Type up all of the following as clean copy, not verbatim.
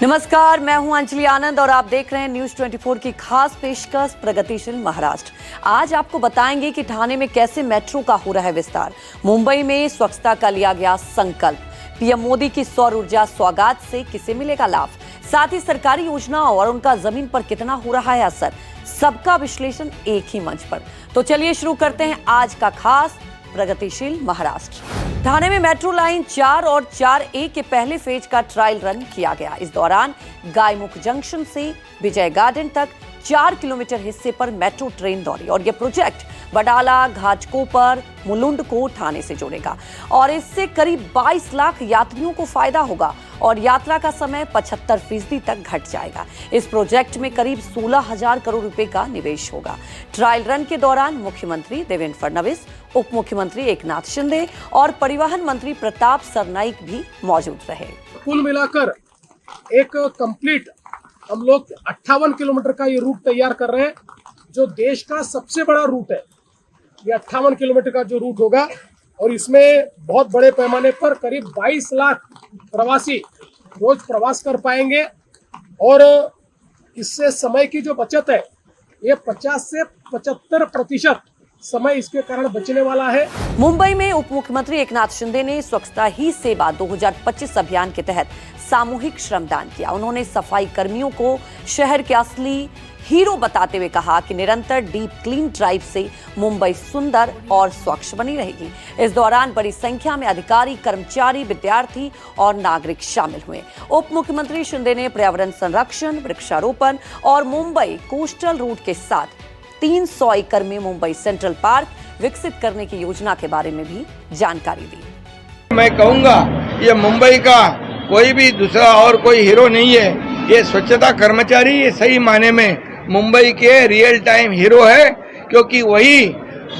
नमस्कार, मैं हूं अंजलि आनंद और आप देख रहे हैं न्यूज 24 की खास पेशकश प्रगतिशील महाराष्ट्र। आज आपको बताएंगे कि ठाणे में कैसे मेट्रो का हो रहा है विस्तार, मुंबई में स्वच्छता का लिया गया संकल्प, पीएम मोदी की सौर ऊर्जा सौगात से किसे मिलेगा लाभ, साथ ही सरकारी योजनाओं और उनका जमीन पर कितना हो रहा है असर, सबका विश्लेषण एक ही मंच पर। तो चलिए शुरू करते हैं आज का खास प्रगतिशील महाराष्ट्र। ठाणे में मेट्रो लाइन 4 और 4A के पहले फेज का ट्रायल रन किया गया। इस दौरान गायमुख जंक्शन से विजय गार्डन तक 4 किलोमीटर हिस्से पर मेट्रो ट्रेन दौड़ी और यह प्रोजेक्ट बडाला, घाटकोपर, मुलुंड को ठाणे से जोड़ेगा और इससे करीब 22 लाख यात्रियों को फायदा होगा और यात्रा का समय 75% तक घट जाएगा। इस प्रोजेक्ट में करीब 16,000 करोड़ रुपए का निवेश होगा। ट्रायल रन के दौरान मुख्यमंत्री देवेंद्र फडणवीस, उप मुख्यमंत्री एकनाथ शिंदे और परिवहन मंत्री प्रताप सरनाईक भी मौजूद रहे। कुल मिलाकर एक कंप्लीट हम लोग 58 किलोमीटर का ये रूट तैयार कर रहे हैं, जो देश का सबसे बड़ा रूट है। ये 58 किलोमीटर का जो रूट होगा और इसमें बहुत बड़े पैमाने पर करीब 22 लाख प्रवासी रोज प्रवास कर पाएंगे और इससे समय की जो बचत है ये 50 से 75% समय इसके कारण बचने वाला है। मुंबई में उप मुख्यमंत्री एकनाथ शिंदे ने स्वच्छता ही सेवा 2025 अभियान के तहत सामूहिक श्रमदान किया। उन्होंने सफाई कर्मियों को शहर के असली हीरो बताते हुए कहा कि निरंतर डीप क्लीन ड्राइव से मुंबई सुंदर और स्वच्छ बनी रहेगी। इस दौरान बड़ी संख्या में अधिकारी, कर्मचारी, विद्यार्थी और नागरिक शामिल हुए। उप मुख्यमंत्री शिंदे ने पर्यावरण संरक्षण, वृक्षारोपण और मुंबई कोस्टल रूट के साथ 300 एकड़ में मुंबई सेंट्रल पार्क विकसित करने की योजना के बारे में भी जानकारी दी। मैं कहूँगा ये मुंबई का कोई भी दूसरा और कोई हीरो नहीं है, ये स्वच्छता कर्मचारी ये सही माने में मुंबई के रियल टाइम हीरो है, क्योंकि वही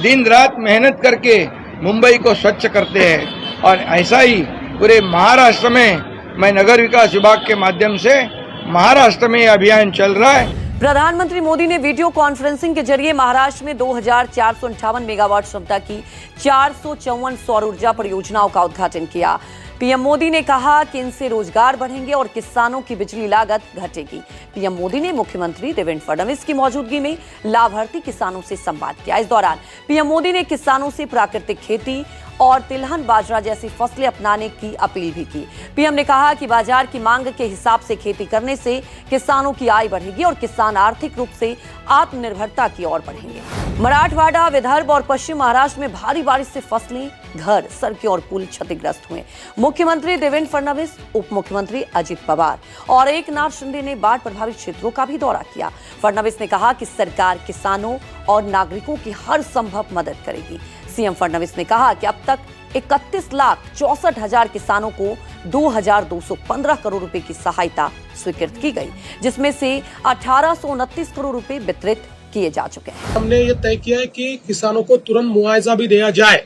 दिन रात मेहनत करके मुंबई को स्वच्छ करते हैं। और ऐसा ही पूरे महाराष्ट्र में मैं नगर विकास विभाग के माध्यम से महाराष्ट्र में यह अभियान चल रहा है। प्रधानमंत्री मोदी ने वीडियो कॉन्फ्रेंसिंग के जरिए महाराष्ट्र में 2458 मेगावाट क्षमता की 454 सौर ऊर्जा परियोजनाओं का उद्घाटन किया। पीएम मोदी ने कहा कि इनसे रोजगार बढ़ेंगे और किसानों की बिजली लागत घटेगी। पीएम मोदी ने मुख्यमंत्री देवेंद्र फडणवीस की मौजूदगी में लाभार्थी किसानों से संवाद किया। इस दौरान पीएम मोदी ने किसानों से प्राकृतिक खेती और तिलहन बाजरा जैसी फसलें अपनाने की अपील भी की। पीएम ने कहा कि बाजार की मांग के हिसाब से खेती करने से किसानों की आय बढ़ेगी और किसान आर्थिक रूप से आत्मनिर्भरता की ओर बढ़ेंगे। मराठवाड़ा, विदर्भ और पश्चिम महाराष्ट्र में भारी बारिश से फसलें, घर, सड़कें और पुल क्षतिग्रस्त हुए। मुख्यमंत्री देवेंद्र फडणवीस, उप मुख्यमंत्री अजित पवार और एकनाथ शिंदे ने बाढ़ प्रभावित क्षेत्रों का भी दौरा किया। फडणवीस ने कहा कि सरकार किसानों और नागरिकों की हर संभव मदद करेगी। सीएम फडणवीस ने कहा कि अब तक 31,64,000 किसानों को 2,215 करोड़ रुपए की सहायता स्वीकृत की गई, जिसमें से 1,829 करोड़ रुपए वितरित किए जा चुके हैं। हमने ये तय किया है कि किसानों को तुरंत मुआवजा भी दिया जाए।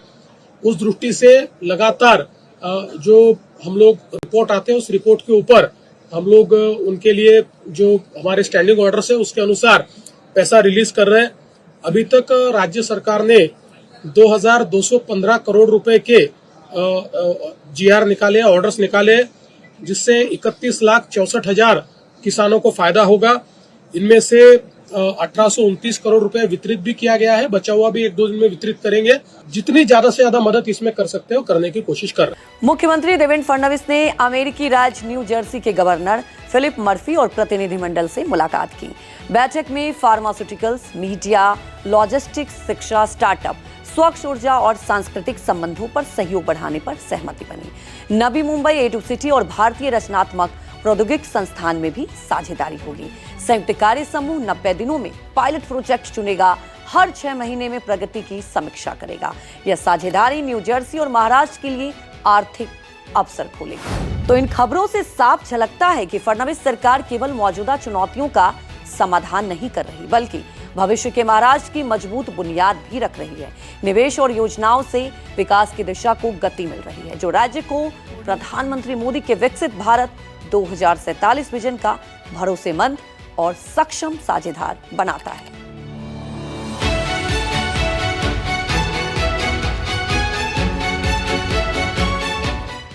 उस दृष्टि से लगातार जो हम लोग रिपोर्ट आते हैं उस रिपोर्ट के ऊपर हम लोग उनके लिए जो हमारे स्टैंडिंग ऑर्डर है उसके अनुसार पैसा रिलीज कर रहे हैं। अभी तक राज्य सरकार ने 2,215 करोड़ रुपए के जीआर निकाले, ऑर्डर्स निकाले, जिससे 31,64,000 किसानों को फायदा होगा। इनमें से 1,829 करोड़ रुपए वितरित भी किया गया है, बचा हुआ भी 1-2 दिन में वितरित करेंगे। जितनी ज्यादा से ज्यादा मदद इसमें कर सकते हो करने की कोशिश कर रहे हैं। मुख्यमंत्री देवेंद्र फडणवीस ने अमेरिकी राज्य न्यू जर्सी के गवर्नर फिलिप मर्फी और प्रतिनिधिमंडल से मुलाकात की। बैठक में फार्मास्यूटिकल्स, मीडिया, लॉजिस्टिक्स, शिक्षा, स्टार्टअप, स्वच्छ ऊर्जा और सांस्कृतिक संबंधों पर सहयोग बढ़ाने पर सहमति बनी। नवी मुंबई A2 सिटी और भारतीय रचनात्मक प्रौद्योगिकी संस्थान में भी साझेदारी होगी। संयुक्त कार्य समूह 90 दिनों में पायलट प्रोजेक्ट चुनेगा, हर 6 महीने में प्रगति की समीक्षा करेगा। यह साझेदारी न्यू जर्सी और महाराष्ट्र के लिए आर्थिक अवसर खोलेगी। तो इन खबरों से साफ झलकता है कि फडणवीस सरकार केवल मौजूदा चुनौतियों का समाधान नहीं कर रही, बल्कि भविष्य के महाराष्ट्र की मजबूत बुनियाद भी रख रही है। निवेश और योजनाओं से विकास की दिशा को गति मिल रही है, जो राज्य को प्रधानमंत्री मोदी के विकसित भारत 2047 विजन का भरोसेमंद और सक्षम साझेदार बनाता है।